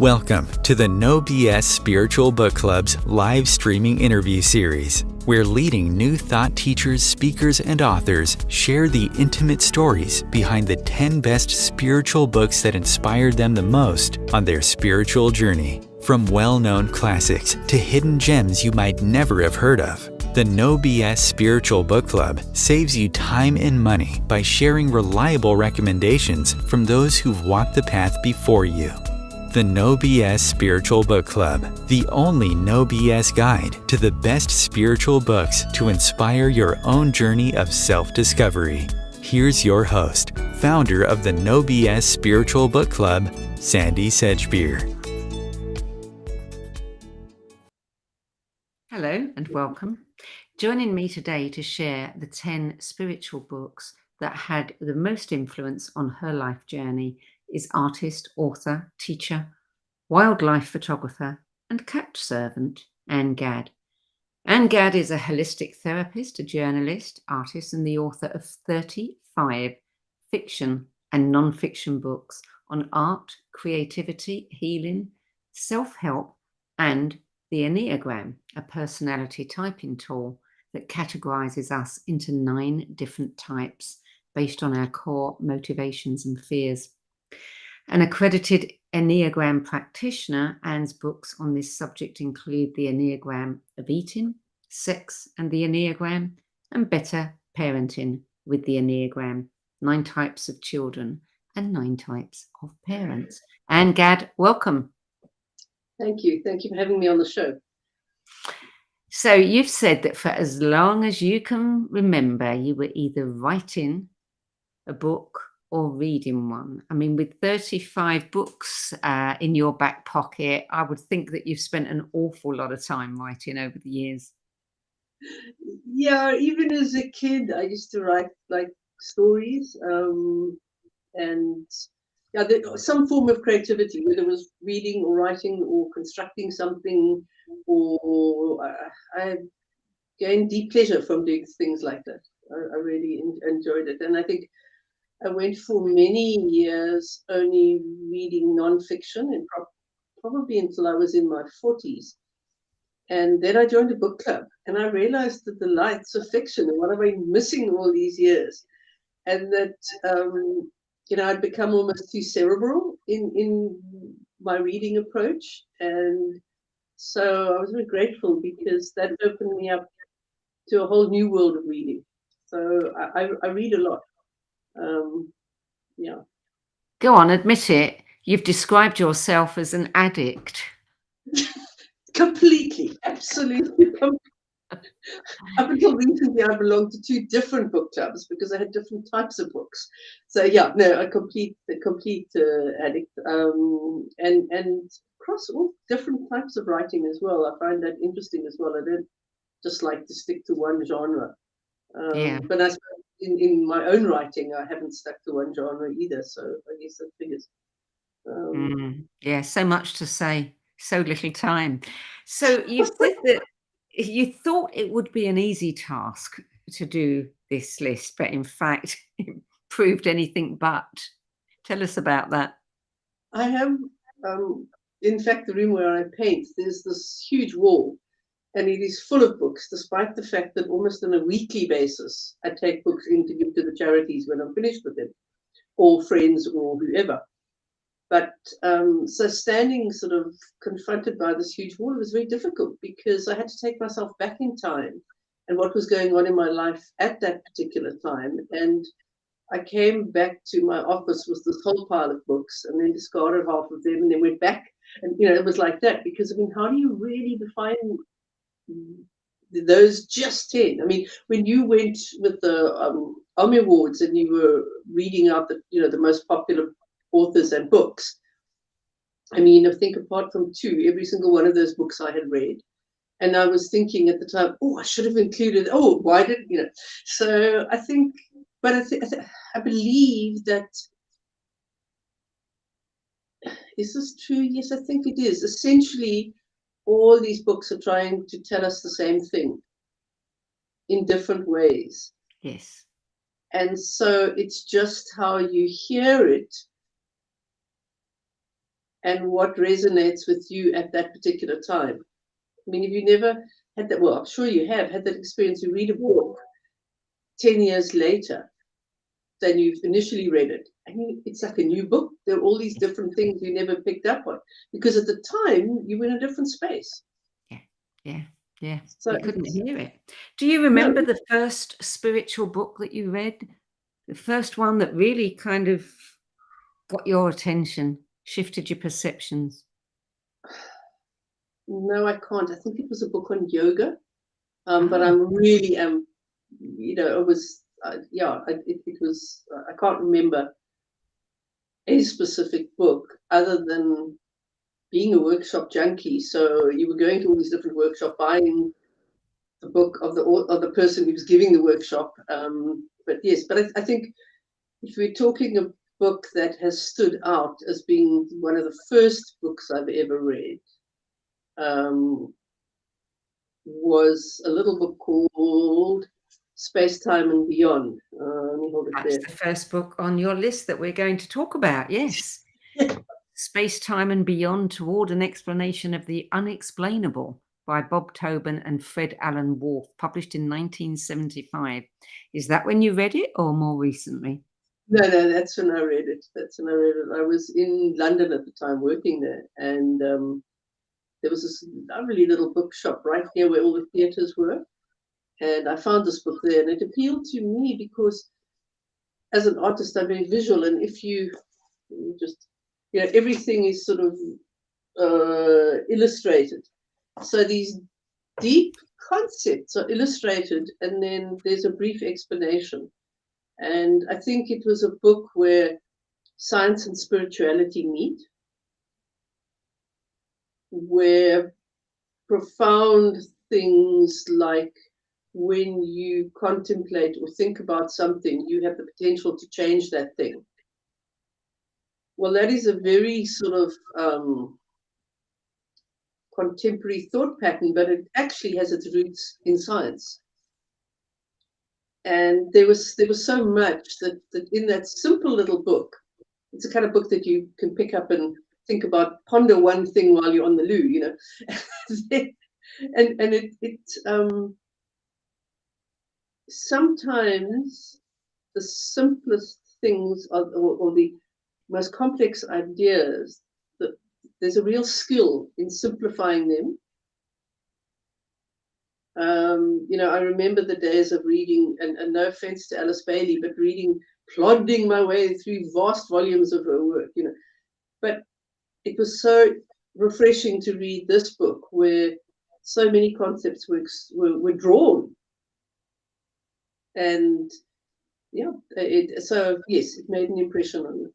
Welcome to the No BS Spiritual Book Club's live streaming interview series, where leading new thought teachers, speakers, and authors share the intimate stories behind the 10 best spiritual books that inspired them the most on their spiritual journey. From well-known classics to hidden gems you might never have heard of, the No BS Spiritual Book Club saves you time and money by sharing reliable recommendations from those who've walked the path before you. The No BS Spiritual Book Club, the only No BS guide to the best spiritual books to inspire your own journey of self-discovery. Here's your host, founder of the No BS Spiritual Book Club, Sandie Sedgbeer. Hello and welcome. Joining me today to share the 10 spiritual books that had the most influence on her life journey is artist, author, teacher, wildlife photographer, and cat servant, Ann Gadd. Ann Gadd is a holistic therapist, a journalist, artist, and the author of 35 fiction and non-fiction books on art, creativity, healing, self-help, and the Enneagram, a personality typing tool that categorizes us into 9 different types based on our core motivations and fears. An accredited Enneagram Practitioner, Ann's books on this subject include the Enneagram of Eating, Sex and the Enneagram, and Better Parenting with the Enneagram, 9 types of children and 9 types of parents. Ann Gadd, welcome. Thank you. Thank you for having me on the show. So you've said that for as long as you can remember, you were either writing a book or reading one. I mean, with 35 books in your back pocket, I would think that you've spent an awful lot of time writing over the years. Yeah, even as a kid, I used to write like stories and yeah, some form of creativity, whether it was reading or writing or constructing something, or I gained deep pleasure from doing things like that. I really enjoyed it. And I think I went for many years only reading non-fiction, and probably until I was in my 40s. And then I joined a book club, and I realized that the lights of fiction, and what have I been missing all these years? And that, I'd become almost too cerebral in my reading approach. And so I was very grateful because that opened me up to a whole new world of reading. So I read a lot. Yeah. Go on, admit it. You've described yourself as an addict. Completely, absolutely. Up until recently, I belonged to 2 different book clubs because I had different types of books. So yeah, no, a complete addict, and across all different types of writing as well. I find that interesting as well. I don't just like to stick to one genre. But I suppose in my own writing, I haven't stuck to one genre either. So I guess that figures. Yeah, so much to say, so little time. So you've said that you thought it would be an easy task to do this list, but in fact, it proved anything but. Tell us about that. I have, in fact, the room where I paint, there's this huge wall, and it is full of books, despite the fact that almost on a weekly basis, I take books in to give to the charities when I'm finished with them, or friends or whoever. But so standing sort of confronted by this huge wall was very difficult because I had to take myself back in time and what was going on in my life at that particular time. And I came back to my office with this whole pile of books and then discarded half of them and then went back. And, it was like that because, I mean, how do you really define those just 10? I mean, when you went with the Omni Awards and you were reading out the most popular authors and books, I mean, I think apart from 2, every single one of those books I had read. And I was thinking at the time, I should have included, why didn't, So I think, but I believe that, is this true? Yes, I think it is. Essentially, all these books are trying to tell us the same thing in different ways. Yes. And so it's just how you hear it and what resonates with you at that particular time. I mean, if you never had that, well, I'm sure you have had that experience. You read a book 10 years later than you've initially read it, and it's like a new book. There are all these different things you never picked up on, because at the time you were in a different space. Yeah. So you couldn't hear it. Do you remember No. the first spiritual book that you read? The first one that really kind of got your attention, shifted your perceptions? No, I can't. I think it was a book on yoga, but I'm really it was it was. I can't remember a specific book other than being a workshop junkie. So you were going to all these different workshops, buying the book of the person who was giving the workshop. But yes, but I think if we're talking a book that has stood out as being one of the first books I've ever read, was a little book called Space, Time and Beyond. Let me hold it That's there. the first book on your list that we're going to talk about, yes. Space, Time and Beyond, Toward an Explanation of the Unexplainable, by Bob Tobin and Fred Alan Wolfe, published in 1975. Is that when you read it, or more recently? No, that's when I read it. I was in London at the time, working there, and there was this lovely little bookshop right here where all the theatres were, and I found this book there, and it appealed to me because, as an artist, I'm very visual, and if you just, everything is sort of illustrated. So these deep concepts are illustrated, and then there's a brief explanation. And I think it was a book where science and spirituality meet, where profound things like when you contemplate or think about something, you have the potential to change that thing. Well, that is a very sort of contemporary thought pattern, but it actually has its roots in science. And there was so much that in that simple little book. It's a kind of book that you can pick up and think about, ponder one thing while you're on the loo, and it sometimes the simplest things or the most complex ideas, that there's a real skill in simplifying them. I remember the days of reading, and no offense to Alice Bailey, but plodding my way through vast volumes of her work, But it was so refreshing to read this book where so many concepts were drawn. And so yes, it made an impression on me.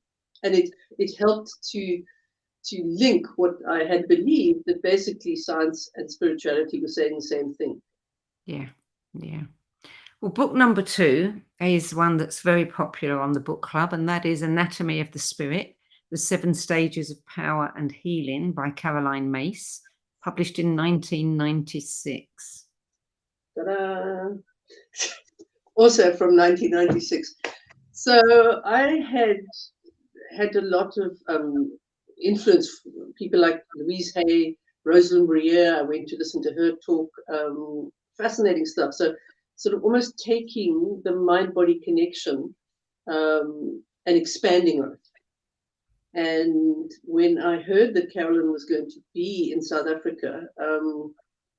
And it helped to link what I had believed, that basically science and spirituality were saying the same thing. Yeah. Well, book number 2 is one that's very popular on the book club, and that is Anatomy of the Spirit, The 7 Stages of Power and Healing, by Caroline Myss, published in 1996. Ta-da! Also from 1996. So I had a lot of influence, people like Louise Hay, Rosalind Briere. I went to listen to her talk. Fascinating stuff. So sort of almost taking the mind-body connection and expanding on it. And when I heard that Carolyn was going to be in South Africa,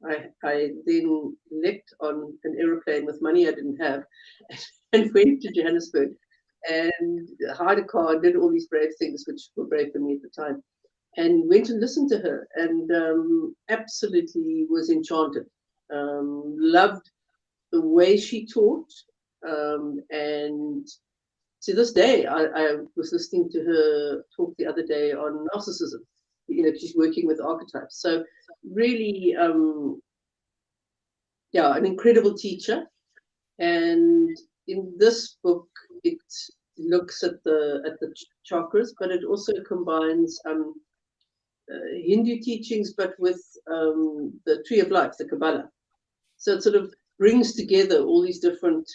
I then leapt on an aeroplane with money I didn't have and went to Johannesburg and hired a car and did all these brave things, which were brave for me at the time, and went and listened to her, and absolutely was enchanted. Loved the way she taught, and to this day, I was listening to her talk the other day on narcissism. She's working with archetypes. So really, an incredible teacher. And in this book, it looks at the chakras, but it also combines Hindu teachings, but with the Tree of Life, the Kabbalah. So it sort of brings together all these different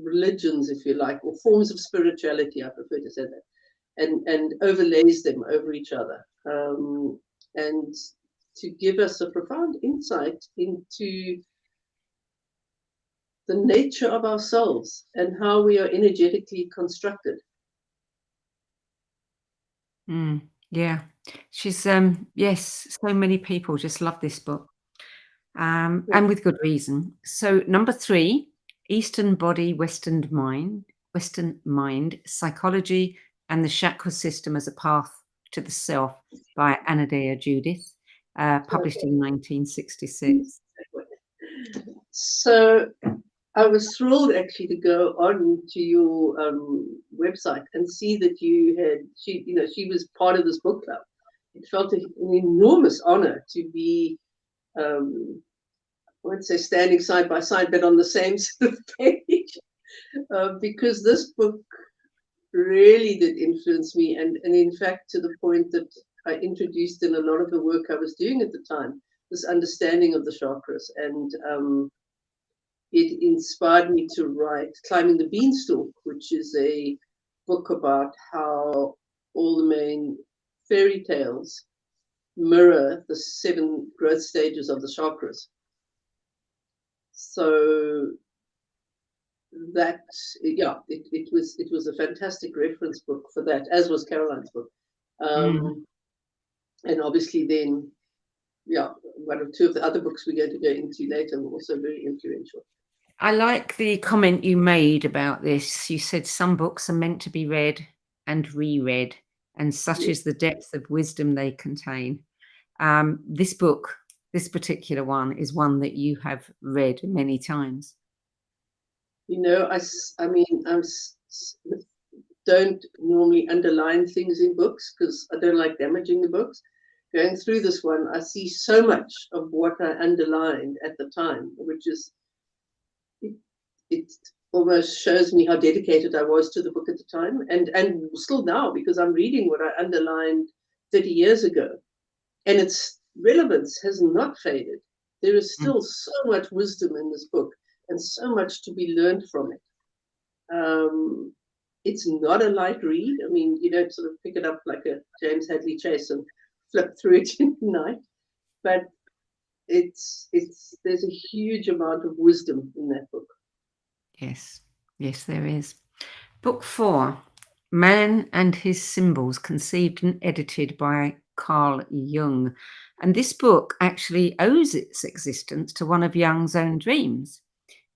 religions, if you like, or forms of spirituality, I prefer to say that. and overlays them over each other, and to give us a profound insight into the nature of ourselves and how we are energetically constructed. Yeah, she's yes, so many people just love this book, and with good reason. So number 3, Eastern Body, Western Mind, Psychology and the Chakra System as a Path to the Self by Ann Gadd Judith, published in 1966. So I was thrilled actually to go on to your website and see that she was part of this book club. It felt an enormous honor to be, I won't say standing side by side, but on the same sort of page, because this book really did influence me, and in fact to the point that I introduced in a lot of the work I was doing at the time, this understanding of the chakras, and it inspired me to write Climbing the Beanstalk, which is a book about how all the main fairy tales mirror the 7 growth stages of the chakras. So that, yeah, it was a fantastic reference book for that, as was Caroline's book. And obviously then, yeah, 1 or 2 of the other books we're going to go into later were also very influential. I like the comment you made about this. You said some books are meant to be read and reread, and such is the depth of wisdom they contain. This book, this particular one, is one that you have read many times. You know, I mean, I don't normally underline things in books because I don't like damaging the books. Going through this one, I see so much of what I underlined at the time, which is, it almost shows me how dedicated I was to the book at the time, and still now, because I'm reading what I underlined 30 years ago, and its relevance has not faded. There is still so much wisdom in this book and so much to be learned from it. It's not a light read. I mean, you don't sort of pick it up like a James Hadley Chase and flip through it in the night, but there's a huge amount of wisdom in that book. Yes, there is. Book 4, Man and His Symbols, conceived and edited by Carl Jung. And this book actually owes its existence to one of Jung's own dreams.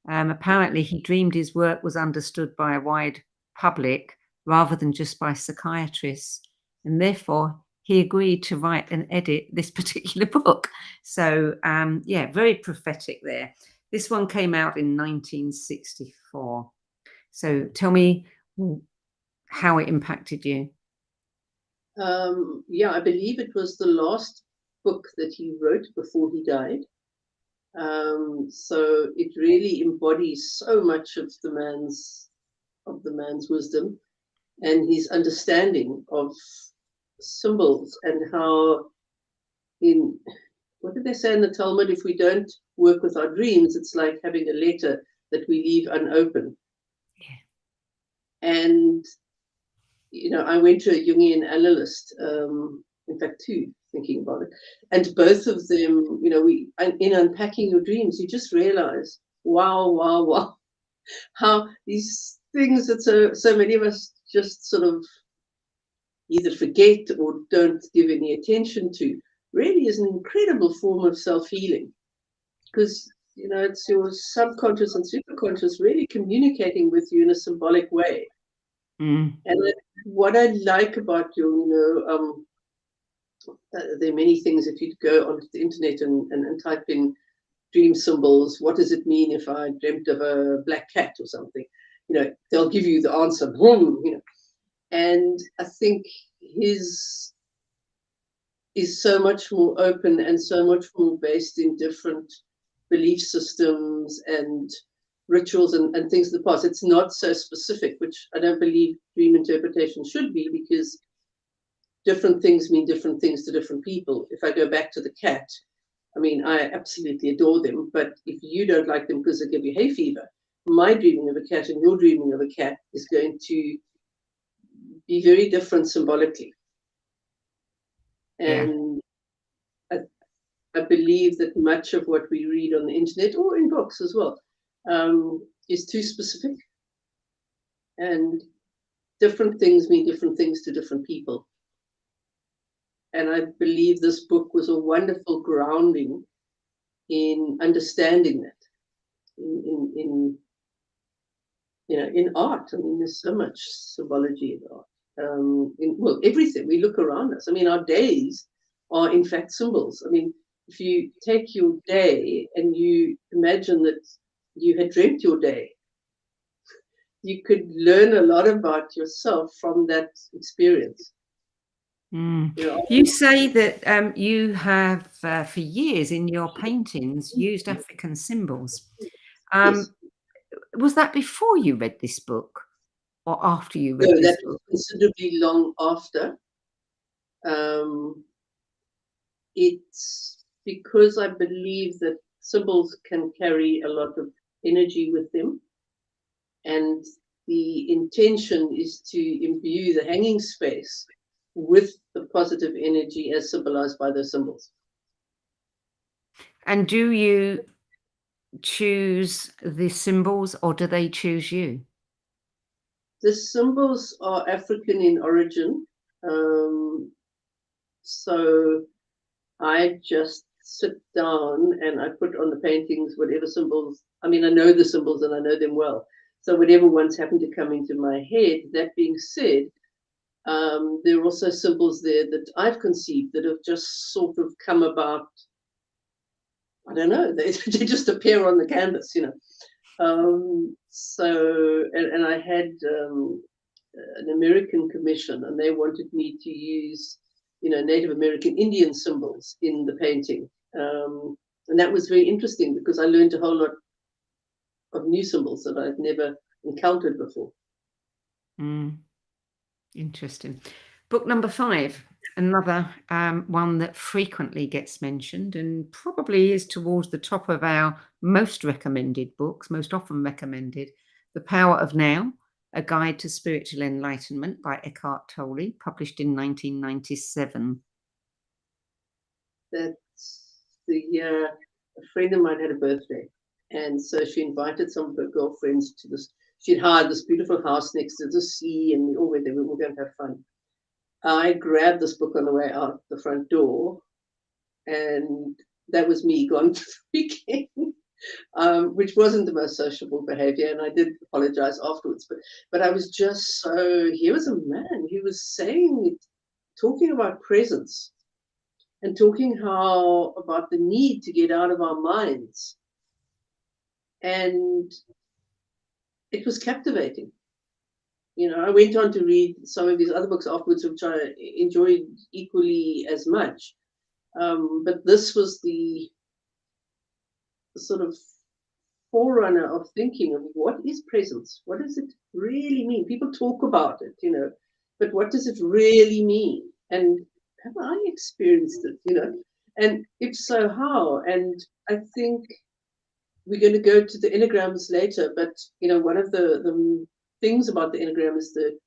Apparently, he dreamed his work was understood by a wide public rather than just by psychiatrists, and therefore he agreed to write and edit this particular book. So, yeah, very prophetic there. This one came out in 1964. So tell me how it impacted you. Yeah, I believe it was the last book that he wrote before he died. So it really embodies so much of the man's wisdom and his understanding of symbols, and how, in what did they say in the Talmud? If we don't work with our dreams, it's like having a letter that we leave unopened. Yeah. And you know, I went to a Jungian analyst, in fact 2, thinking about it, and both of them, you know, in unpacking your dreams, you just realize, wow, how these things that so many of us just sort of either forget or don't give any attention to really is an incredible form of self-healing, because you know, it's your subconscious and superconscious really communicating with you in a symbolic way. And what I like about you, you know, there are many things. If you go onto the internet and type in dream symbols, what does it mean if I dreamt of a black cat or something, you know, they'll give you the answer, boom, you know. And I think his is so much more open and so much more based in different belief systems and rituals and things of the past. It's not so specific, which I don't believe dream interpretation should be, because different things mean different things to different people. If I go back to the cat, I mean, I absolutely adore them, but if you don't like them because they give you hay fever, my dreaming of a cat and your dreaming of a cat is going to be very different symbolically. Yeah. And I believe that much of what we read on the internet or in books as well is too specific. And different things mean different things to different people. And I believe this book was a wonderful grounding in understanding that in art. I mean, there's so much symbology in art. Everything we look around us. I mean, our days are in fact symbols. I mean, if you take your day and you imagine that you had dreamt your day, you could learn a lot about yourself from that experience. You say that you have, for years in your paintings, used African symbols. Yes. Was that before you read this book or after you read No, this that was book? considerably long after. It's because I believe that symbols can carry a lot of energy with them. And the intention is to imbue the hanging space with the positive energy as symbolized by those symbols. And do you choose the symbols or do they choose you? The symbols are African in origin. So I just sit down and I put on the paintings whatever symbols. I mean, I know the symbols and I know them well. So whatever ones happen to come into my head. That being said, there are also symbols there that I've conceived that have just sort of come about. I don't know. They just appear on the canvas, you know. And I had an American commission, and they wanted me to use, Native American Indian symbols in the painting. And that was very interesting because I learned a whole lot of new symbols that I'd never encountered before. Interesting. Book number 5, another one that frequently gets mentioned and probably is towards the top of our most recommended books, most often recommended. The Power of Now, A Guide to Spiritual Enlightenment by Eckhart Tolle, published in 1997. That's the year a friend of mine had a birthday. And so she invited some of her girlfriends to this. She'd hired this beautiful house next to the sea, and we all went there. We were going to have fun. I grabbed this book on the way out the front door, and that was me gone for the weekend, which wasn't the most sociable behavior. And I did apologize afterwards. But I was just so, here was a man who was talking about presence and talking about the need to get out of our minds. And it was captivating. I went on to read some of his other books afterwards, which I enjoyed equally as much. But this was the sort of forerunner of thinking of what is presence? What does it really mean? People talk about it, but what does it really mean? And have I experienced it, And if so, how? And I think we're going to go to the Enneagrams later, but, one of the things about the Enneagram is the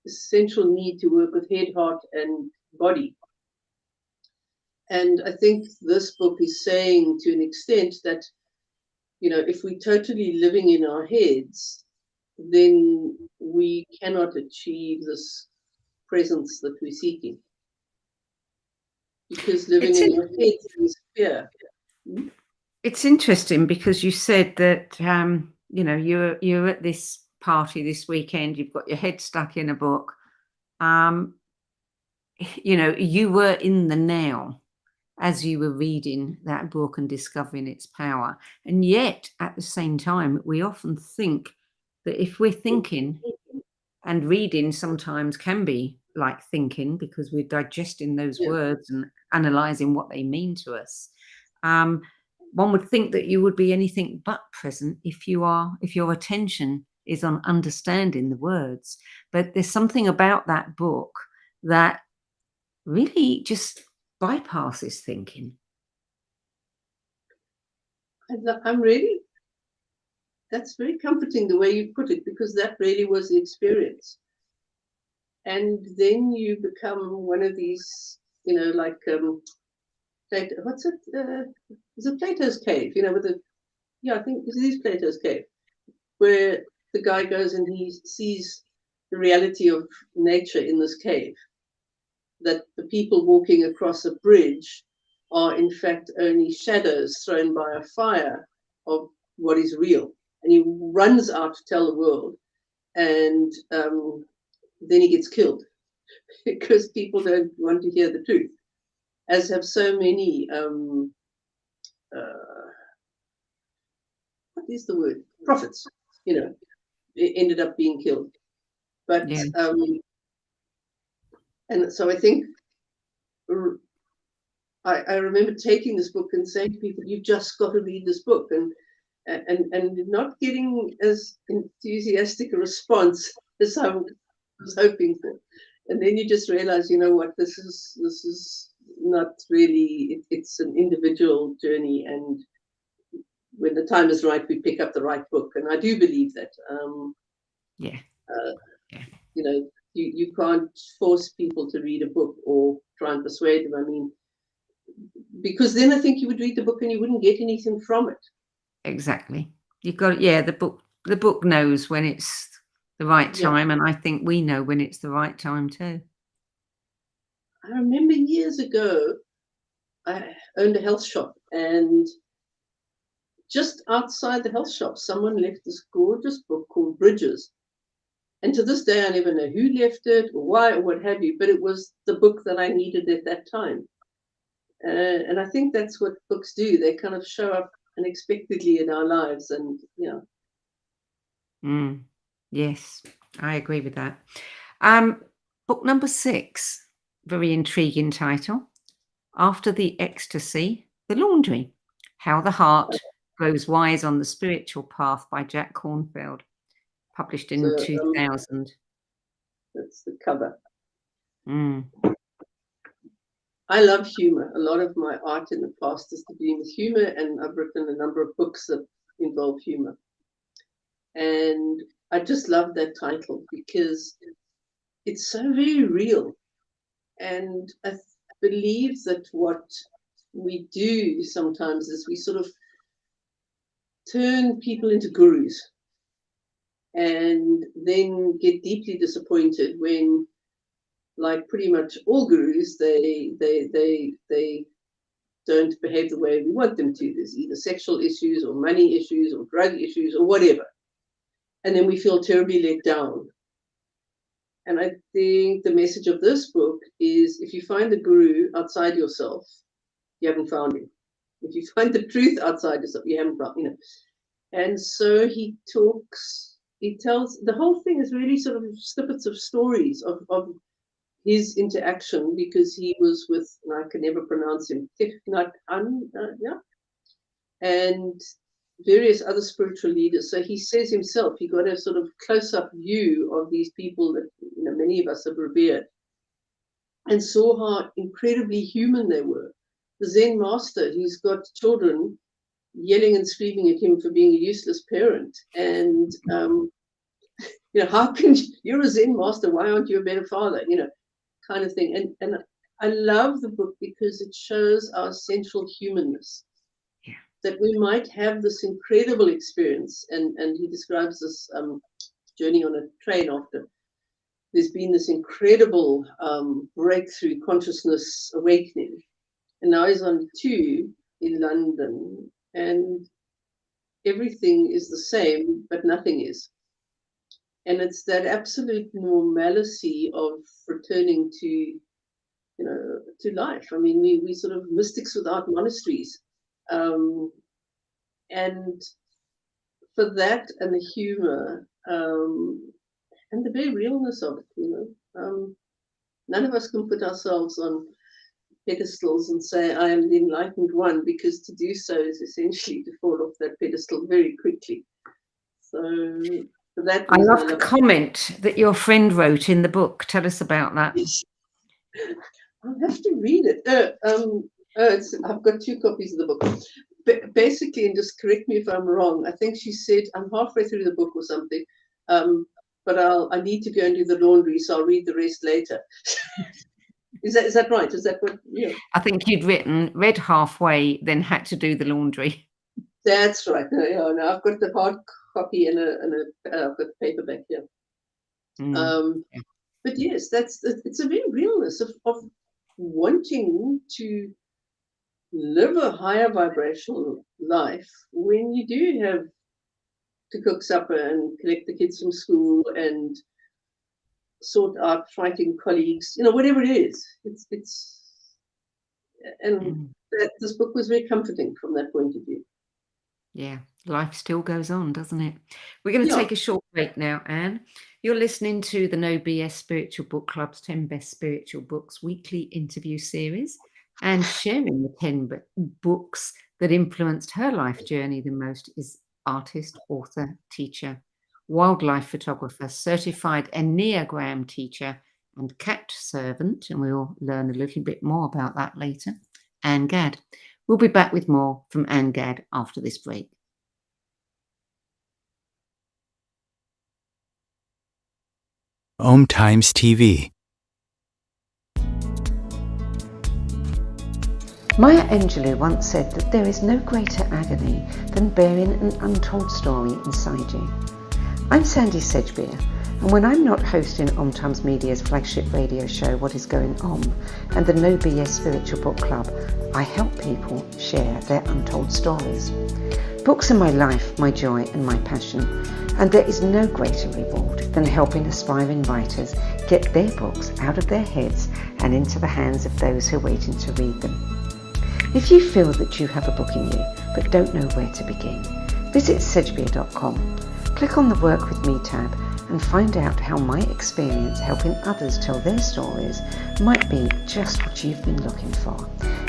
essential need to work with head, heart, and body. And I think this book is saying to an extent that, if we're totally living in our heads, then we cannot achieve this presence that we're seeking. Because living in your head is fear. It's interesting because you said that, you're at this party this weekend, you've got your head stuck in a book. You were in the now as you were reading that book and discovering its power. And yet, at the same time, we often think that if we're thinking, and reading sometimes can be like thinking because we're digesting those words and analysing what they mean to us. One would think that you would be anything but present if your attention is on understanding the words. But there's something about that book that really just bypasses thinking. That's very comforting the way you put it, because that really was the experience. And then you become one of these, like what's it? Is it Plato's cave? With the I think it is Plato's cave, where the guy goes and he sees the reality of nature in this cave. That the people walking across a bridge are in fact only shadows thrown by a fire of what is real. And he runs out to tell the world, and then he gets killed because people don't want to hear the truth, as have so many what is the word? Prophets, ended up being killed. But Yeah. And so I think I remember taking this book and saying to people, "You've just got to read this book," and not getting as enthusiastic a response as I was hoping for. And then you just realize, what, this is not really. It's an individual journey, and when the time is right, we pick up the right book. And I do believe that. Yeah. You can't force people to read a book or try and persuade them. I mean, because then I think you would read the book and you wouldn't get anything from it. Exactly. You've got, the book knows when it's the right time, and I think we know when it's the right time too. I remember years ago, I owned a health shop, and just outside the health shop, someone left this gorgeous book called Bridges. And to this day, I never know who left it or why or what have you, but it was the book that I needed at that time. And I think that's what books do. They kind of show up unexpectedly in our lives. And Yes, I agree with that. Book number 6, very intriguing title. After the Ecstasy, the Laundry. How the Heart Grows Wise on the Spiritual Path by Jack Kornfield. Published in 2000. That's the cover. Mm. I love humor. A lot of my art in the past has to do with humor, and I've written a number of books that involve humor. And I just love that title because it's so very real. And I believe that what we do sometimes is we sort of turn people into gurus and then get deeply disappointed when, like pretty much all gurus, they don't behave the way we want them to. There's either sexual issues or money issues or drug issues or whatever. And then we feel terribly let down. And I think the message of this book is, if you find the guru outside yourself, you haven't found him. If you find the truth outside yourself, you haven't found, And so he tells, the whole thing is really sort of snippets of stories of his interaction, because he was with, and I can never pronounce him, and various other spiritual leaders. So he says himself, he got a sort of close-up view of these people that many of us have revered, and saw how incredibly human they were. The Zen master, he's got children yelling and screaming at him for being a useless parent, and how can you're a Zen master? Why aren't you a better father? Kind of thing. And I love the book because it shows our essential humanness. Yeah. That we might have this incredible experience, and he describes this journey on a train after there's been this incredible breakthrough consciousness awakening, and now he's on 2 in London, and everything is the same, but nothing is. And it's that absolute normalcy of returning to, to life. I mean, we sort of mystics without monasteries. And for that and the humor and the very realness of it, none of us can put ourselves on pedestals and say, I am the enlightened one, because to do so is essentially to fall off that pedestal very quickly. So for that reason, I love the comment that your friend wrote in the book. Tell us about that. I'll have to read it. I've got 2 copies of the book. Basically, and just correct me if I'm wrong, I think she said, I'm halfway through the book or something, but I need to go and do the laundry, so I'll read the rest later. Is that right? Is that what? Yeah, I think you'd read halfway, then had to do the laundry. that's right. No, I've got the hard copy and I've got the paperback here. Mm. But yes, it's a very realness of wanting to live a higher vibrational life when you do have to cook supper and collect the kids from school and sort out fighting colleagues, whatever it is. This book was very comforting from that point of view. Yeah, life still goes on, doesn't it? We're going to Yeah. take a short break now, Anne. You're listening to the No BS Spiritual Book Club's 10 Best Spiritual Books weekly interview series and sharing the 10 books that influenced her life journey the most is artist, author, teacher, wildlife photographer, certified Enneagram teacher and cat servant, and we'll learn a little bit more about that later, Ann Gadd. We'll be back with more from Ann Gadd after this break. Om Times TV. Maya Angelou once said that there is no greater agony than bearing an untold story inside you. I'm Sandie Sedgbeer, and when I'm not hosting Om Times Media's flagship radio show What Is Going On and the No BS Spiritual Book Club, I help people share their untold stories. Books are my life, my joy and my passion, and there is no greater reward than helping aspiring writers get their books out of their heads and into the hands of those who are waiting to read them. If you feel that you have a book in you but don't know where to begin, visit sedgbeer.com. Click on the Work With Me tab and find out how my experience helping others tell their stories might be just what you've been looking for.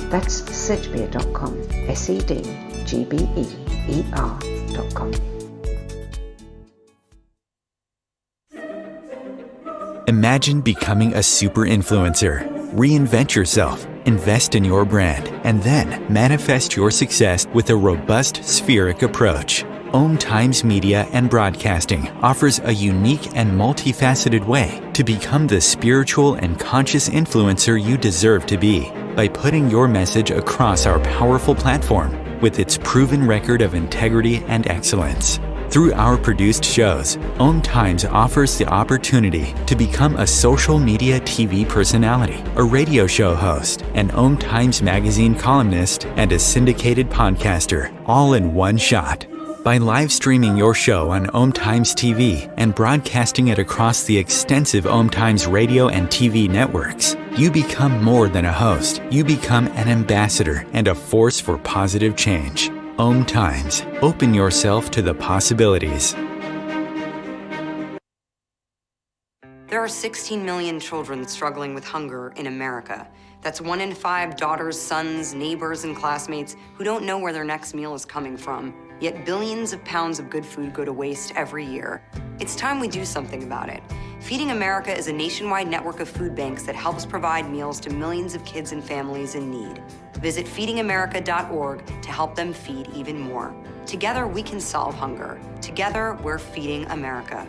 That's sedgbeer.com, sedgbeer.com. Imagine becoming a super influencer. Reinvent yourself, invest in your brand, and then manifest your success with a robust spheric approach. Om Times Media and Broadcasting offers a unique and multifaceted way to become the spiritual and conscious influencer you deserve to be by putting your message across our powerful platform with its proven record of integrity and excellence. Through our produced shows, Om Times offers the opportunity to become a social media TV personality, a radio show host, an Om Times magazine columnist, and a syndicated podcaster, all in one shot. By live streaming your show on Om Times TV and broadcasting it across the extensive Om Times radio and TV networks, you become more than a host. You become an ambassador and a force for positive change. Om Times. Open yourself to the possibilities. There are 16 million children struggling with hunger in America. That's 1 in 5 daughters, sons, neighbors, and classmates who don't know where their next meal is coming from. Yet billions of pounds of good food go to waste every year. It's time we do something about it. Feeding America is a nationwide network of food banks that helps provide meals to millions of kids and families in need. Visit feedingamerica.org to help them feed even more. Together, we can solve hunger. Together, we're feeding America.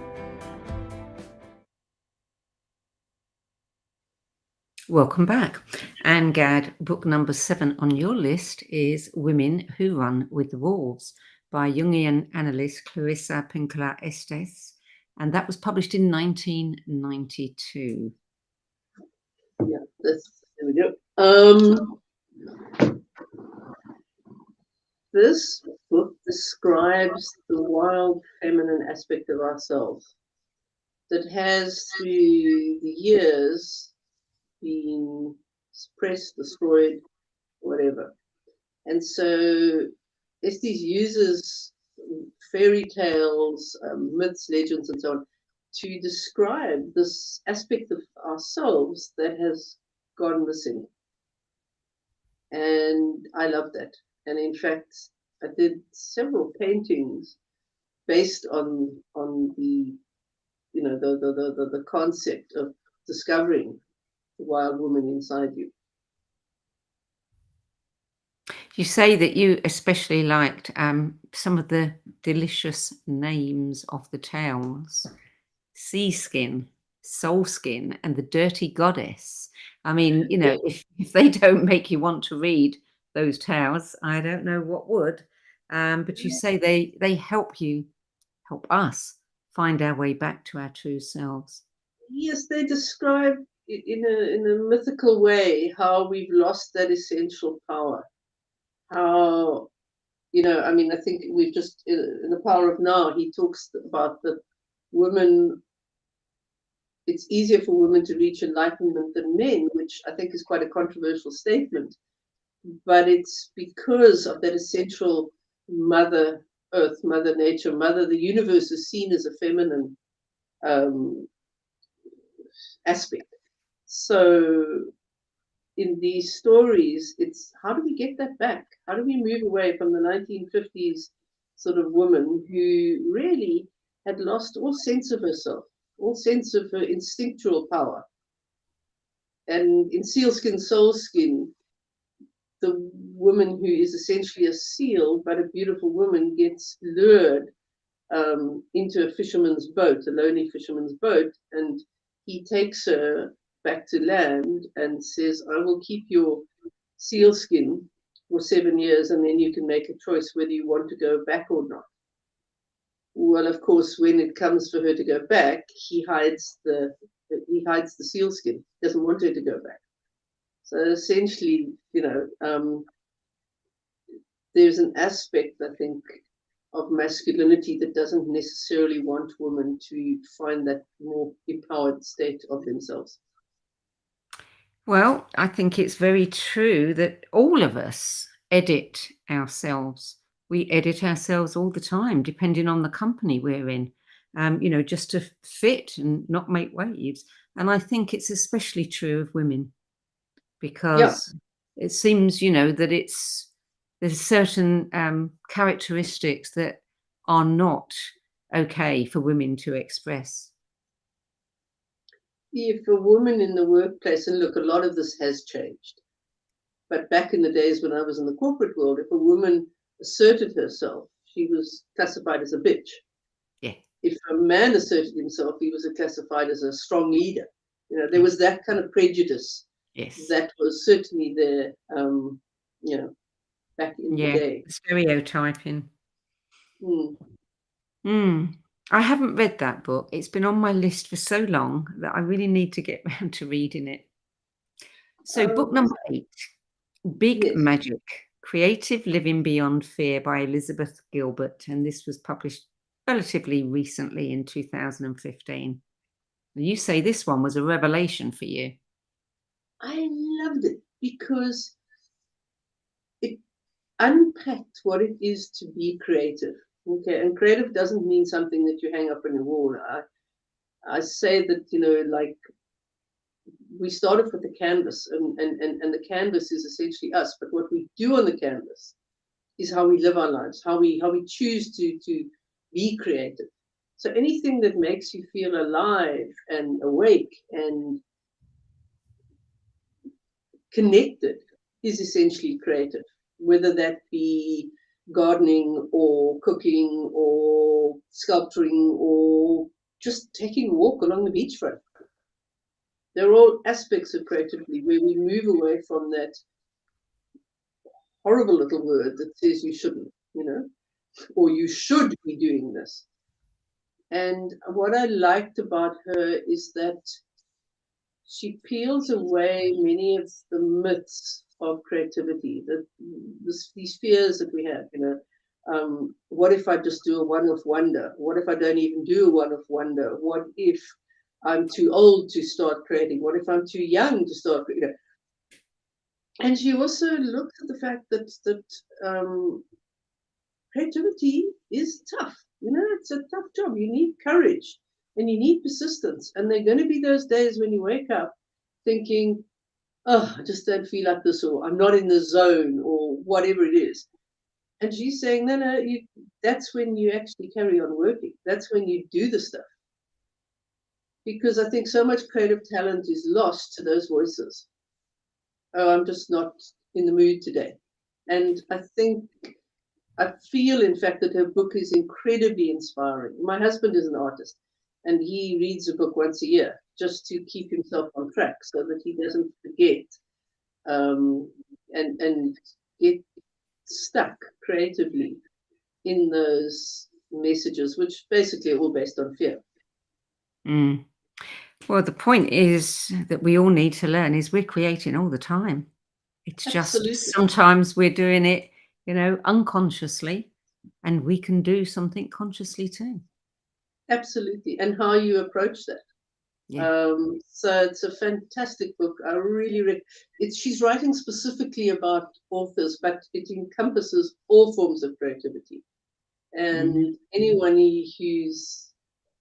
Welcome back. Ann Gadd, book number 7 on your list is Women Who Run with the Wolves by Jungian analyst Clarissa Pinkola Estes, and that was published in 1992. Yeah, there we go. This book describes the wild feminine aspect of ourselves that has, through the years, been suppressed, destroyed, whatever. And so Estes uses fairy tales, myths, legends, and so on to describe this aspect of ourselves that has gone missing. And I love that. And in fact, I did several paintings based on the the concept of discovering the wild woman inside you. You say that you especially liked some of the delicious names of the tales. sea skin, soul skin, and the dirty goddess. I mean, you know, if they don't make you want to read those tales, I don't know what would. But you say they help us find our way back to our true selves. Yes, they describe in a mythical way how we've lost that essential power. How, I mean, I think we've just, in The Power of Now, he talks about the women, it's easier for women to reach enlightenment than men, which I think is quite a controversial statement. But it's because of that essential Mother Earth, Mother Nature, the universe is seen as a feminine aspect. So in these stories, it's how do we get that back? How do we move away from the 1950s sort of woman who really had lost all sense of herself, all sense of her instinctual power? And in Sealskin, Soulskin, the woman who is essentially a seal, but a beautiful woman, gets lured into a fisherman's boat, a lonely fisherman's boat, and he takes her back to land and says, I will keep your sealskin for 7 years, and then you can make a choice whether you want to go back or not. Well, of course, when it comes for her to go back, he hides the sealskin. He doesn't want her to go back. So essentially, there's an aspect, I think, of masculinity that doesn't necessarily want women to find that more empowered state of themselves. Well, I think it's very true that all of us edit ourselves. We edit ourselves all the time, depending on the company we're in, just to fit and not make waves. And I think it's especially true of women, because it seems, that there's certain characteristics that are not okay for women to express. If a woman in the workplace, and look, a lot of this has changed, but back in the days when I was in the corporate world, if a woman asserted herself, she was classified as a bitch. Yeah. If a man asserted himself, he was classified as a strong leader. There was that kind of prejudice. Yes. That was certainly there, back in the day. Stereotyping. I haven't read that book. It's been on my list for so long that I really need to get round to reading it. So book number 8, Big Magic, Creative Living Beyond Fear by Elizabeth Gilbert. And this was published relatively recently in 2015. You say this one was a revelation for you. I loved it because it unpacked what it is to be creative. Okay, and creative doesn't mean something that you hang up on your wall. I say that, like, we started with the canvas, and the canvas is essentially us. But what we do on the canvas is how we live our lives, how we choose to be creative. So anything that makes you feel alive and awake and connected is essentially creative, whether that be gardening or cooking or sculpturing or just taking a walk along the beachfront. They're all aspects of creativity where we move away from that horrible little word that says you shouldn't, or you should be doing this. And what I liked about her is that she peels away many of the myths of creativity, these fears that we have, what if I just do a one-off wonder? What if I don't even do a one-off wonder? What if I'm too old to start creating? What if I'm too young to start creating? And she also looked at the fact that creativity is tough. It's a tough job. You need courage and you need persistence. And there are going to be those days when you wake up thinking, oh, I just don't feel like this, or I'm not in the zone, or whatever it is. And she's saying, no, that's when you actually carry on working. That's when you do the stuff. Because I think so much creative talent is lost to those voices. Oh, I'm just not in the mood today. And I feel, in fact, that her book is incredibly inspiring. My husband is an artist, and he reads a book once a year just to keep himself on track so that he doesn't forget and get stuck creatively in those messages, which basically are all based on fear. Mm. Well, the point is that we all need to learn is we're creating all the time. It's just Absolutely. sometimes we're doing it, unconsciously, and we can do something consciously too. Absolutely. And how you approach that. Yeah. So it's a fantastic book. I really she's writing specifically about authors, but it encompasses all forms of creativity. And anyone who's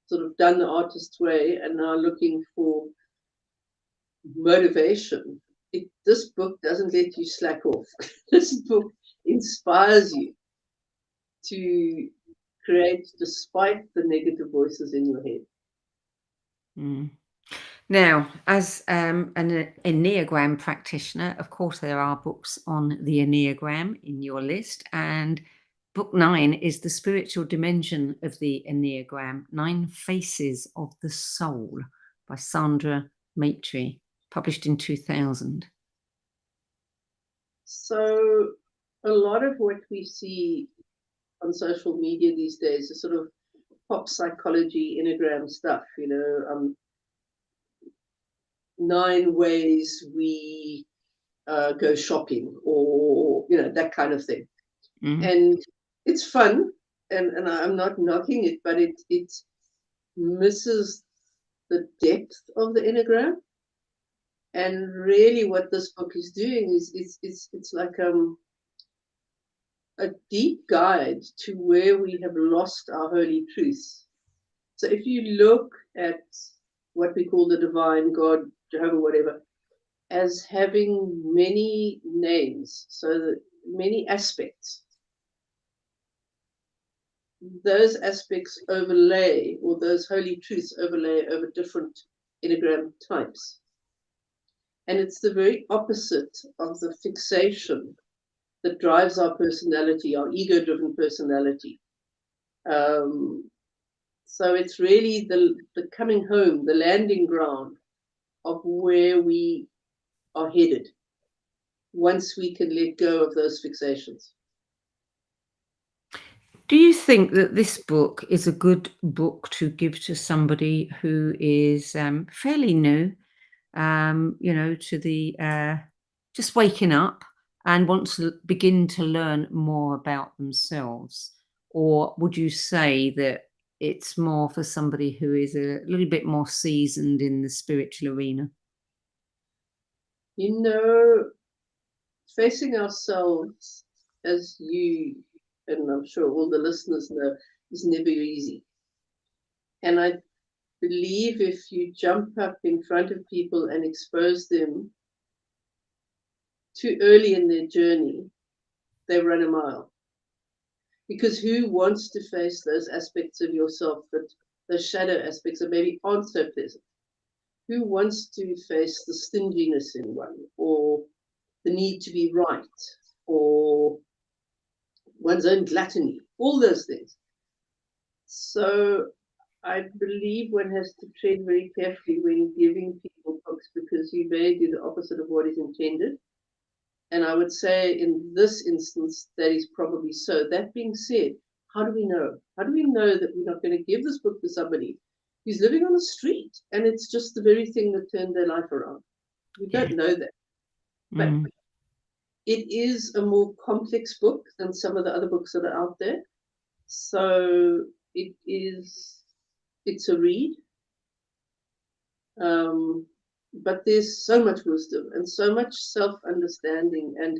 sort of done the artist way and now looking for motivation, this book doesn't let you slack off. This book inspires you to create despite the negative voices in your head. Mm. Now, as an Enneagram practitioner, of course, there are books on the Enneagram in your list, and book 9 is The Spiritual Dimension of the Enneagram, 9 Faces of the Soul by Sandra Maitre, published in 2000. So a lot of what we see on social media these days is sort of pop psychology, Enneagram stuff, 9 ways we go shopping, or that kind of thing. And it's fun, and I'm not knocking it, but it misses the depth of the Enneagram. And really what this book is doing is it's like a deep guide to where we have lost our holy truths. So if you look at what we call the divine, God, Jehovah, whatever, as having many names, so that many aspects, those aspects overlay, or those holy truths overlay over different Enneagram types. And it's the very opposite of the fixation that drives our personality, our ego-driven personality. So it's really the coming home, the landing ground of where we are headed once we can let go of those fixations. Do you think that this book is a good book to give to somebody who is fairly new, to the just waking up and wants to begin to learn more about themselves? Or would you say that it's more for somebody who is a little bit more seasoned in the spiritual arena? Facing ourselves, as you and I'm sure all the listeners know, is never easy. And I believe if you jump up in front of people and expose them too early in their journey, they run a mile. Because who wants to face those aspects of yourself, those shadow aspects that maybe aren't so pleasant? Who wants to face the stinginess in one, or the need to be right, or one's own gluttony, all those things? So I believe one has to tread very carefully when giving people books, because you may do the opposite of what is intended. And I would say in this instance, that is probably so. That being said, how do we know? How do we know that we're not going to give this book to somebody who's living on the street and it's just the very thing that turned their life around? We don't know that. But it is a more complex book than some of the other books that are out there. So it's a read. But there's so much wisdom and so much self-understanding, and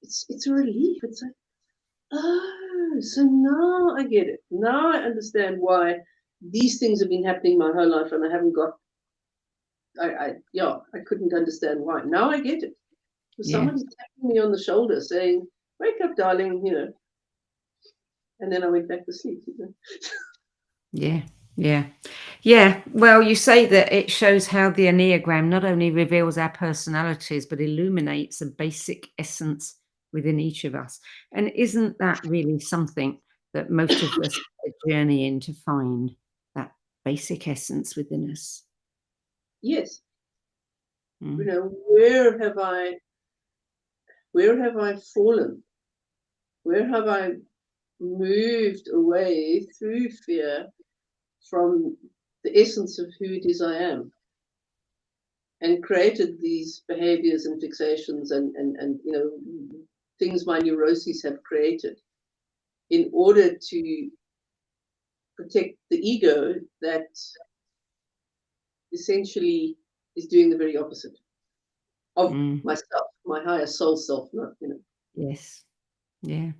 it's a relief. It's like, oh, so now I get it. Now I understand why these things have been happening my whole life, and I haven't got. I couldn't understand why. Now I get it. Somebody's tapping me on the shoulder, saying, "Wake up, darling," And then I went back to sleep. Yeah. Well, you say that it shows how the Enneagram not only reveals our personalities, but illuminates a basic essence within each of us. And isn't that really something that most of us are journeying to find, that basic essence within us. Yes. Mm. You know, where have I fallen? Where have I moved away through fear from the essence of who it is I am, and created these behaviors and fixations and you know, things my neuroses have created in order to protect the ego that essentially is doing the very opposite of myself, my higher soul self, not, you know. Yes. Yeah.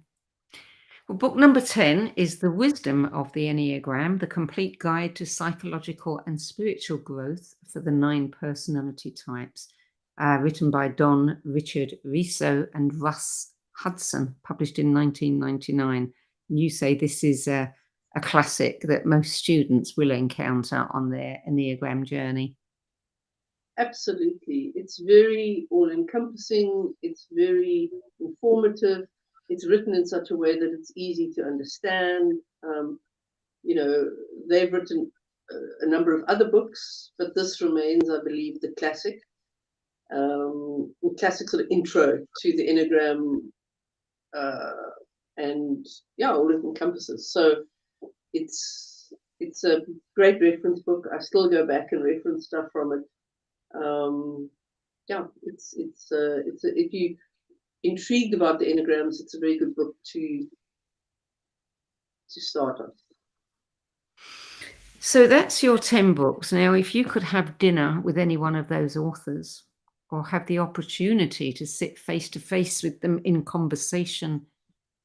Well, book number 10 is The Wisdom of the Enneagram, the complete guide to psychological and spiritual growth for the 9 personality types, written by Don Richard Riso and Russ Hudson, published in 1999. And you say this is a classic that most students will encounter on their Enneagram journey. Absolutely. It's very all-encompassing. It's very informative. It's written in such a way that it's easy to understand. You know, they've written a number of other books, but this remains, I believe, the classic sort of intro to the Enneagram, and yeah, all it encompasses. So it's a great reference book. I still go back and reference stuff from it. Yeah, it's if you intrigued about the Enneagrams, it's a very good book to start on. So that's your 10 books. Now, if you could have dinner with any one of those authors, or have the opportunity to sit face to face with them in conversation,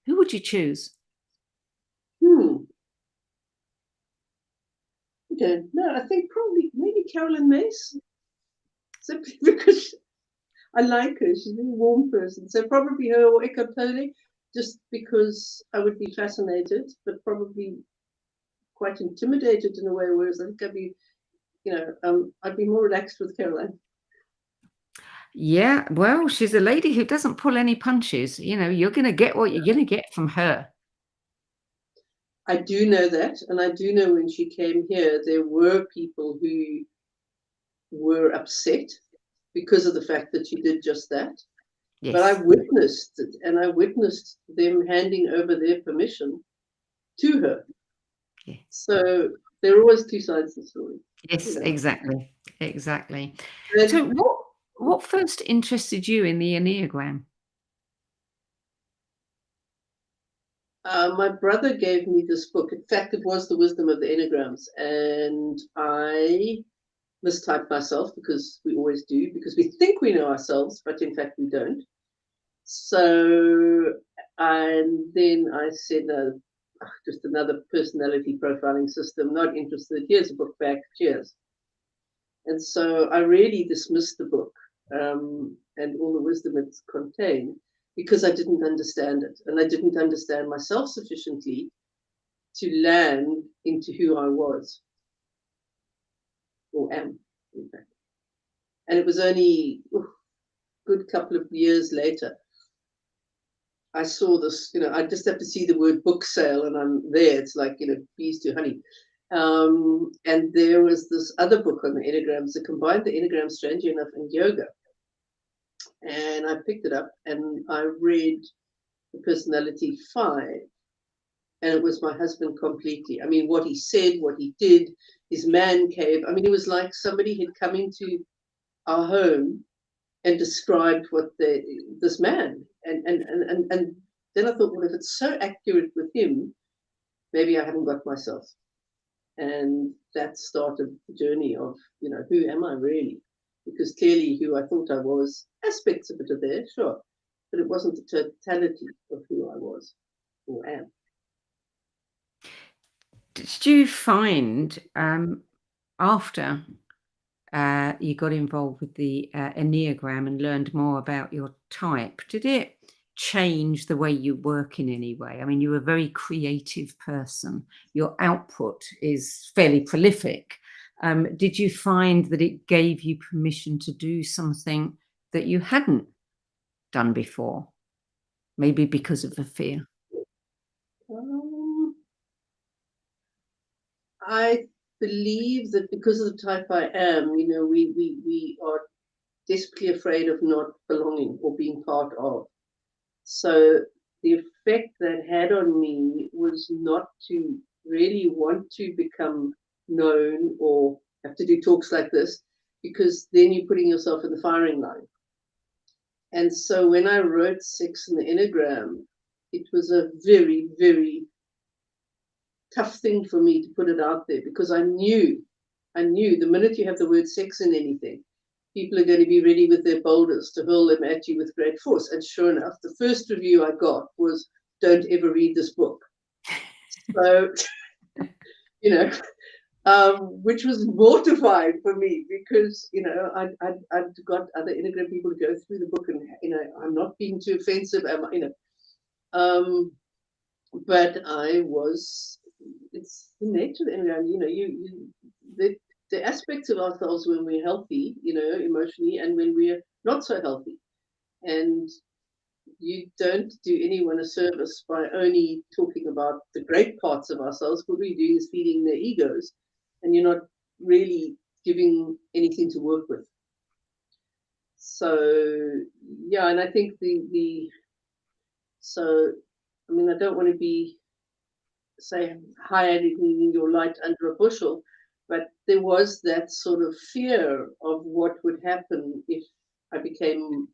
who would you choose? I don't know. I think probably maybe Carolyn Mace. Simply because I like her. She's a very warm person. So probably her, or Eckhart Tolle, just because I would be fascinated, but probably quite intimidated in a way, whereas I think I'd be, you know, I'd be more relaxed with Caroline. Yeah, well, she's a lady who doesn't pull any punches. You know, you're going to get what you're going to get from her. I do know that, and I do know when she came here, there were people who were upset because of the fact that she did just that. Yes. But I witnessed it, and I witnessed them handing over their permission to her. Yeah. So there are always two sides of the story. Yes, You know? exactly. And So what first interested you in the Enneagram? my brother gave me this book. In fact, it was The Wisdom of the Enneagrams, and I mistyped myself, because we always do, because we think we know ourselves, but in fact we don't. So, and then I said, no, just another personality profiling system, not interested. Here's a book back, cheers. And so I really dismissed the book, and all the wisdom it contained, because I didn't understand it, and I didn't understand myself sufficiently to land into who I was, or am, in fact. And it was only a good couple of years later I saw this. You know, I just have to see the word book sale, and I'm there. It's like, you know, bees to honey. And there was this other book on the Enneagrams that combined the Enneagram, strangely enough, and yoga. And I picked it up and I read the personality 5, and it was my husband completely. I mean, what he said, what he did, his man cave. I mean, it was like somebody had come into our home and described what this man. And then I thought, well, if it's so accurate with him, maybe I haven't got myself. And that started the journey of, you know, who am I really? Because clearly who I thought I was, aspects of it are there, sure, but it wasn't the totality of who I was or am. Did you find after you got involved with the Enneagram and learned more about your type, did it change the way you work in any way? I mean, you're a very creative person. Your output is fairly prolific. Did you find that it gave you permission to do something that you hadn't done before? Maybe because of the fear. I believe that because of the type I am, we are desperately afraid of not belonging or being part of. So the effect that had on me was not to really want to become known or have to do talks like this, because then you're putting yourself in the firing line. And so when I wrote Sex in the Enneagram, it was a very, very tough thing for me to put it out there, because I knew the minute you have the word sex in anything, people are going to be ready with their boulders to hurl them at you with great force. And sure enough, the first review I got was, "Don't ever read this book." So, which was mortifying for me, because, I'd got other Enneagram people to go through the book, and, I'm not being too offensive, but it's the nature of the Enneagram, the aspects of ourselves when we're healthy, emotionally, and when we're not so healthy. And you don't do anyone a service by only talking about the great parts of ourselves. What we're doing is feeding their egos, and you're not really giving anything to work with. So, yeah, and I think I don't want to be, say, hiding your light under a bushel, but there was that sort of fear of what would happen if I became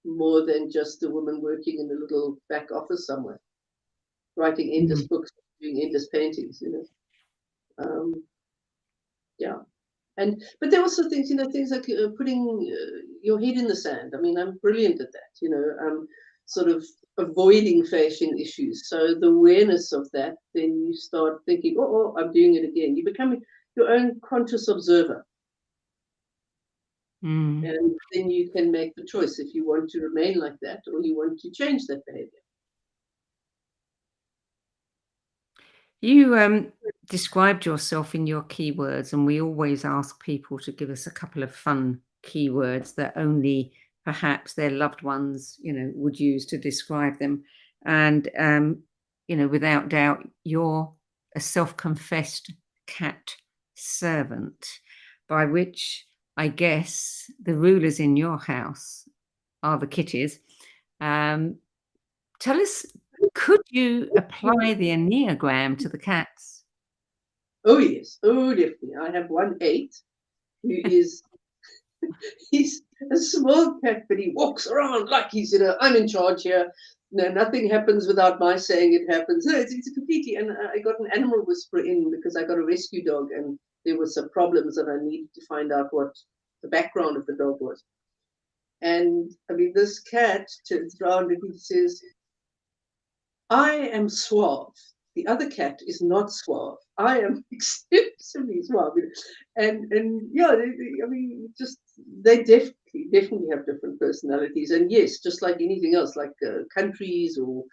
more than just a woman working in a little back office somewhere, writing endless books, doing endless paintings, yeah. But there are also things, things like putting your head in the sand. I mean, I'm brilliant at that, sort of avoiding fashion issues. So the awareness of that, then you start thinking, oh, I'm doing it again. You become your own conscious observer. And then you can make the choice if you want to remain like that or you want to change that behavior. You described yourself in your keywords, and we always ask people to give us a couple of fun keywords that only perhaps their loved ones, would use to describe them. And, without doubt, you're a self-confessed cat servant, by which I guess the rulers in your house are the kitties. Tell us, could you apply the Enneagram to the cats? Oh, yes. Oh, definitely. I have 1/8 who is, he's a small cat, but he walks around like he's, I'm in charge here. No, nothing happens without my saying it happens. No, it's completely, and I got an animal whisperer in because I got a rescue dog, and there were some problems and I needed to find out what the background of the dog was. And I mean, this cat turns around and he says, "I am suave. The other cat is not suave. I am extremely suave." And yeah, I mean, just they definitely have different personalities. And yes, just like anything else, like countries or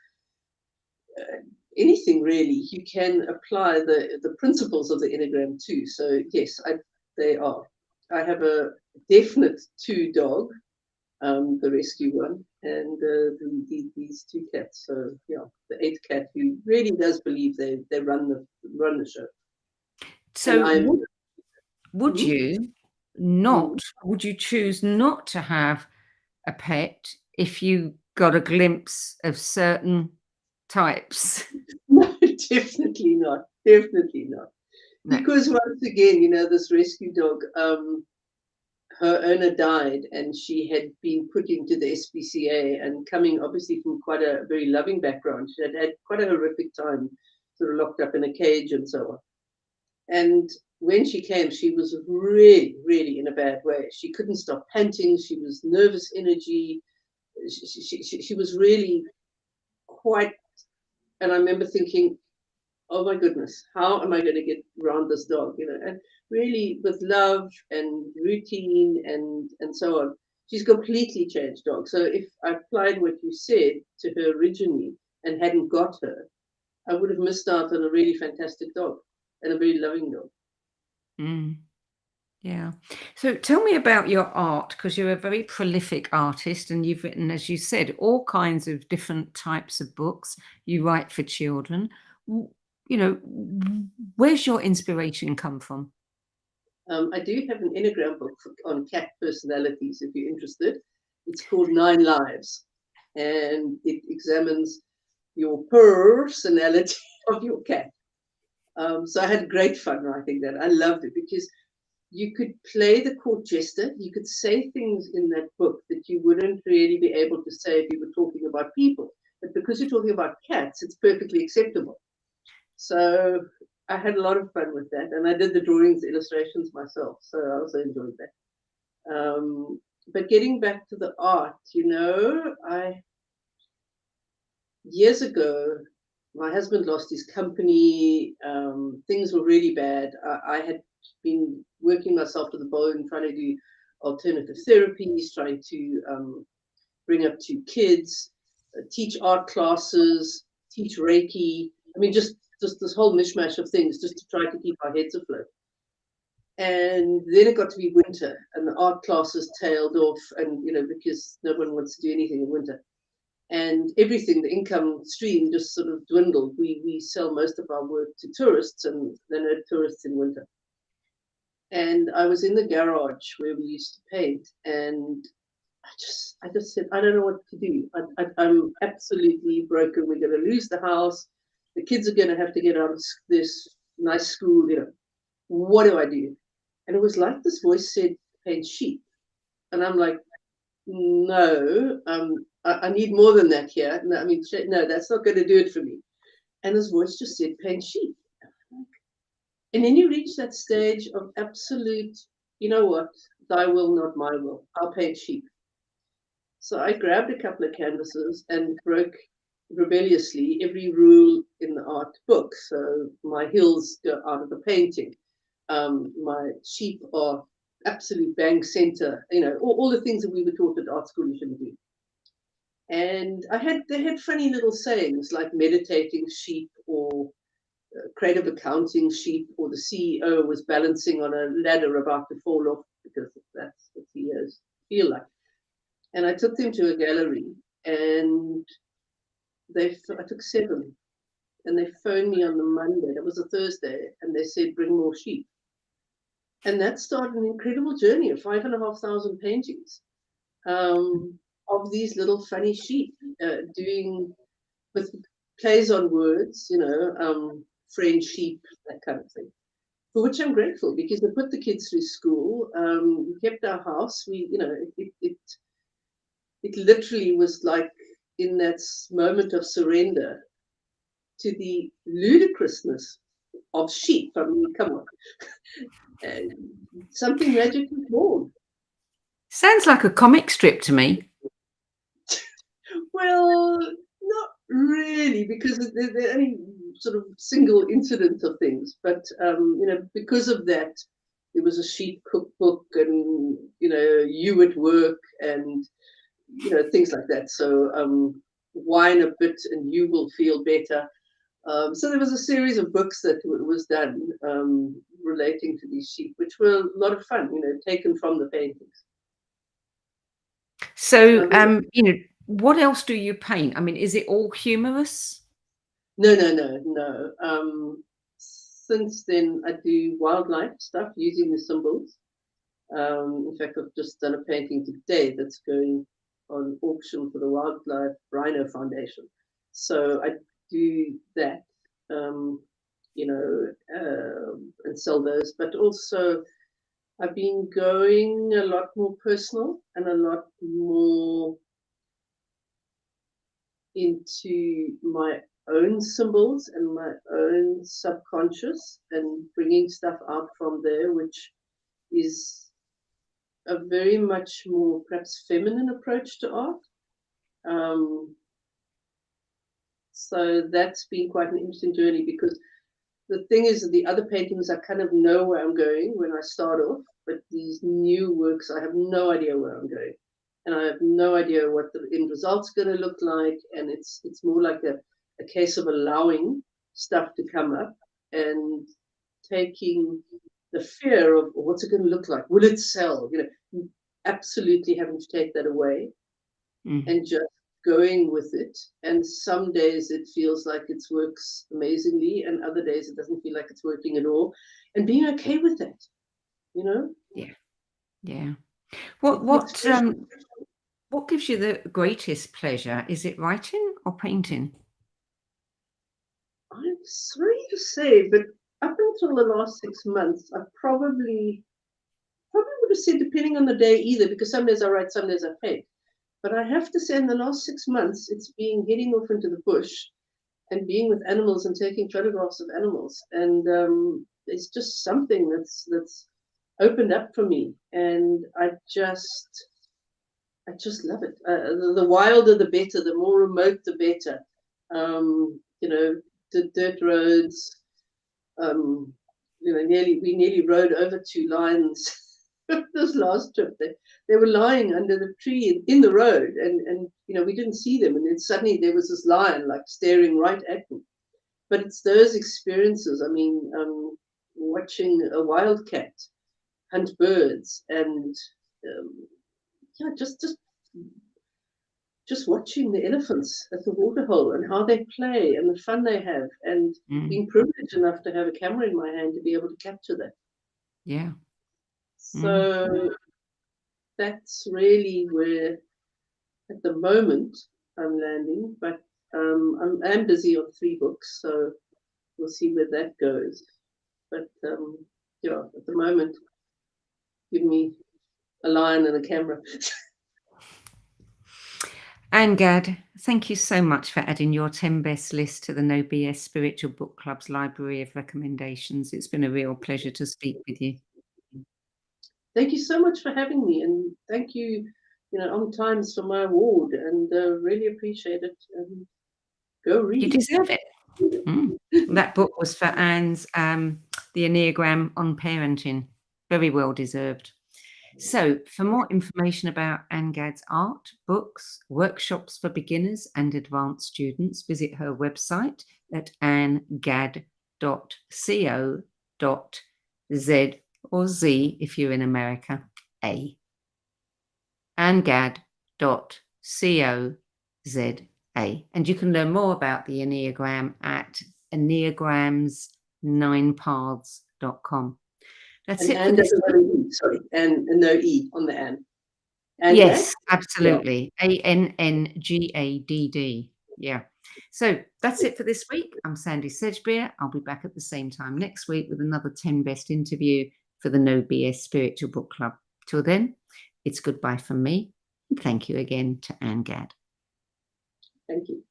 anything really, you can apply the principles of the Enneagram too. So yes, they are. I have a definite 2 dog, the rescue one, and these 2 cats. So yeah, the 8th cat who really does believe they run the show. So would you choose not to have a pet if you got a glimpse of certain types? No, definitely not. Definitely not. No. Because once again, this rescue dog, her owner died, and she had been put into the SPCA, and coming obviously from quite a very loving background. She had quite a horrific time, sort of locked up in a cage and so on. And when she came, she was really, really in a bad way. She couldn't stop panting. She was nervous energy. She was really quite, and I remember thinking, oh my goodness, how am I going to get around this dog? And really with love and routine and so on, she's completely changed dog. So if I applied what you said to her originally and hadn't got her, I would have missed out on a really fantastic dog and a very loving dog. Yeah. So tell me about your art, because you're a very prolific artist and you've written, as you said, all kinds of different types of books. You write for children. where's your inspiration come from? I do have an Enneagram book on cat personalities, if you're interested. It's called 9 Lives, and it examines your personality of your cat. So I had great fun writing that. I loved it because you could play the court jester. You could say things in that book that you wouldn't really be able to say if you were talking about people. But because you're talking about cats, it's perfectly acceptable. So I had a lot of fun with that, and I did the drawings, illustrations myself, so I also enjoyed that. But getting back to the art, years ago, my husband lost his company. Things were really bad. I had been working myself to the bone, trying to do alternative therapies, trying to bring up 2 kids, teach art classes, teach Reiki. I mean, just this whole mishmash of things just to try to keep our heads afloat. And then it got to be winter, and the art classes tailed off, and because no one wants to do anything in winter. And everything, the income stream just sort of dwindled. We sell most of our work to tourists, and there are no tourists in winter. And I was in the garage where we used to paint, and I just said, I don't know what to do. I'm absolutely broken. We're going to lose the house. The kids are going to have to get out of this nice school. What do I do? And it was like this voice said, paint sheep. And I'm like, no, I need more than that here. No, that's not going to do it for me. And this voice just said, paint sheep. And then you reach that stage of absolute, you know what, thy will, not my will. I'll paint sheep. So I grabbed a couple of canvases and broke rebelliously every rule in the art book. So my hills go out of the painting. My sheep are absolute bang center, all the things that we were taught at art school you shouldn't do. And they had funny little sayings like meditating sheep, or creative accounting sheep, or the CEO was balancing on a ladder about to fall off, because that's what CEOs feel like. And I took them to a gallery, and I took 7, and they phoned me on the Monday. That was a Thursday, and they said, bring more sheep. And that started an incredible journey of 5,500 paintings of these little funny sheep, doing with plays on words, French sheep, that kind of thing. For which I'm grateful, because they put the kids through school. We kept our house. It literally was like in that moment of surrender to the ludicrousness of sheep. I mean, come on. Something magically born. Sounds like a comic strip to me. Well, not really, because they're only sort of single incident of things. But, because of that, there was a sheep cookbook, and, you at work, and, things like that. So whine a bit and you will feel better. So there was a series of books that was done relating to these sheep, which were a lot of fun, taken from the paintings. So, what else do you paint? I mean, is it all humorous? No. Since then, I do wildlife stuff using the symbols. In fact, I've just done a painting today that's going on auction for the Wildlife Rhino Foundation. So I do that, and sell those. But also, I've been going a lot more personal and a lot more into my own symbols and my own subconscious, and bringing stuff out from there, which is a very much more perhaps feminine approach to art. So that's been quite an interesting journey, because the thing is that the other paintings I kind of know where I'm going when I start off, but these new works I have no idea where I'm going, and I have no idea what the end result's going to look like. And it's more like a case of allowing stuff to come up and taking the fear of what's it going to look like, will it sell, absolutely having to take that away, and just going with it. And some days it feels like it works amazingly, and other days it doesn't feel like it's working at all. And being okay with that, you know? Yeah. What gives you the greatest pleasure? Is it writing or painting? I'm sorry to say, but up until the last 6 months, I probably would have said depending on the day either, because some days I write, some days I paint. But I have to say in the last 6 months, it's been heading off into the bush and being with animals and taking photographs of animals. And there's just something that's opened up for me. And I just love it. The wilder, the better, the more remote, the better. You know, the dirt roads, you know, we nearly rode over 2 lions this last trip. They were lying under the tree in the road, and you know, we didn't see them, and then suddenly there was this lion like staring right at me. But it's those experiences. I mean, watching a wildcat hunt birds, and yeah, just watching the elephants at the waterhole and how they play and the fun they have, and being privileged enough to have a camera in my hand to be able to capture that. Yeah. So that's really where, at the moment, I'm landing. But I'm busy on 3 books, so we'll see where that goes. But yeah, at the moment, give me a lion and a camera. Ann Gadd, thank you so much for adding your 10 best list to the No BS Spiritual Book Club's library of recommendations. It's been a real pleasure to speak with you. Thank you so much for having me, and thank you, you know, on Times for my award, and really appreciate it. And go read. You deserve it. That book was for Ann's The Enneagram on Parenting. Very well deserved. So for more information about Ann Gadd's art, books, workshops for beginners and advanced students, visit her website at anngadd.co.z, or Z if you're in America, A. anngadd.co.za. And you can learn more about the Enneagram at enneagrams9paths.com. That's it for this. Sorry, and no E on the N. Yes, absolutely. ANNGADD. Yeah. So that's it for this week. I'm Sandie Sedgbeer. I'll be back at the same time next week with another 10 best interview for the No BS Spiritual Book Club. Till then, it's goodbye from me. And thank you again to Ann Gadd. Thank you.